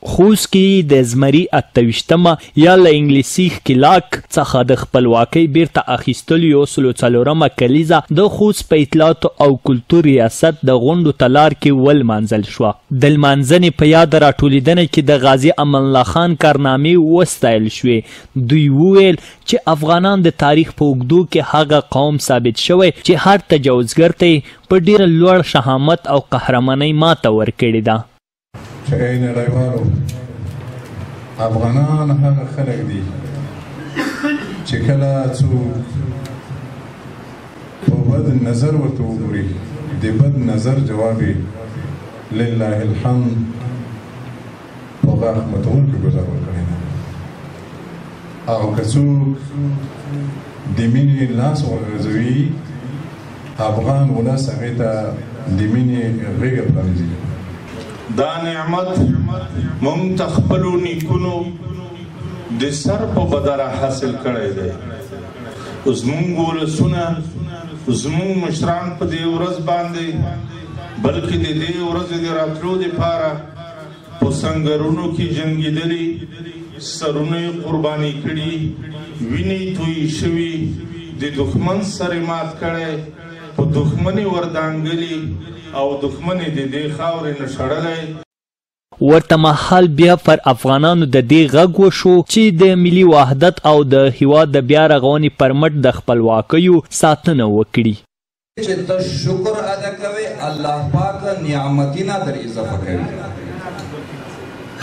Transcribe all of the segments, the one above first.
خوست کې د زمري 28مه یا له انګلیسي ښکېلاک څخه د خپلواکۍ بیرته اخیستلو 104مه کلیزه د خوست په اطلاعاتو او کلتور ریاست د غونډو تلار کې ولمانځل شوه. د لمانځنې په یاد راټولیدنه کې د غازي امان الله خان کارنامې وستایل شوې. دوی وویل چې افغانان د تاریخ په اوږدو کې هغه قوم ثابت شوی چې هر تجاوزګر ته په ډیره لوړ شهامت او قهرمانۍ ماته ورکړې ده. چې ای نړیوالو، افغانان هغه خلک دي چې کله څوک په بد نظر ورته وګوري د بد نظر جواب یې لله الحمد په غاښ متونکي ګزار ورکړی ده، او که څوک د مینې لاس ورغځوي افغان ولس هغې ته د مینې غېږه پرانیزي. دا نعمت مونږ ته خپلو نیکونو د سر په بدله حاصل کړی دی. زمونږ ولسونه، زمونږ مشران په دې ورځ باندې بلکې د دې ورځې د راتلو دپاره په سنګرونو کې جنګېدلي، سرونه یې قرباني کړي، وینې تویې شوي، د دښمن سر یې مات کړی، په دښمن یې وردانګلي او دښمن یې د دې خاورې نه شړلی. ورته مهال بیا پر افغانانو د دې غږ وشو چې د ملي وحدت او د هیواد د بیا رغونې پر مټ د خپلواکیو ساتنه وکړي. چې ته شکر ادا کوې، الله پاک نعمتونه در اضافه کوي.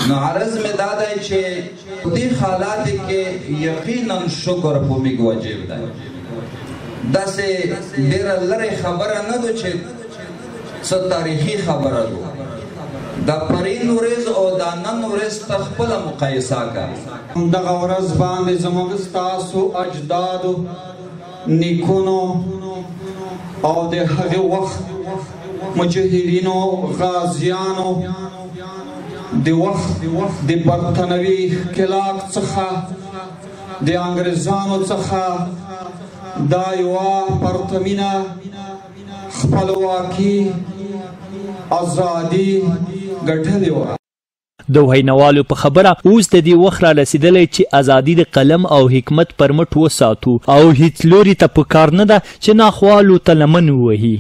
نو عرض مې دا دی چې دې حالاتو کې یقینا شکر په موږ واجب دی. داسې ډېره لرې خبره نه ده چې څه تاریخي خبره ده. د پرین ورځ او د نن ورځ ته خپله مقایسه کړه. دغه ورځ باندې زموږ ستاسو اجدادو، نیکونو او د هغې وخت مجاهدینو، غازیانو د وخت د برطانوي ښکېلاک څخه، د انګریزانو څخه دا یوه پرتمینه خپلواکي، ازادي ګټلې وه. د ویناوالو په خبره اوس د دې وخت را رسېدلی چې ازادي د قلم او حکمت پر مټ وساتو او هیڅ لوري ته پکار نه ده چې ناخوالو ته لمن ووهي.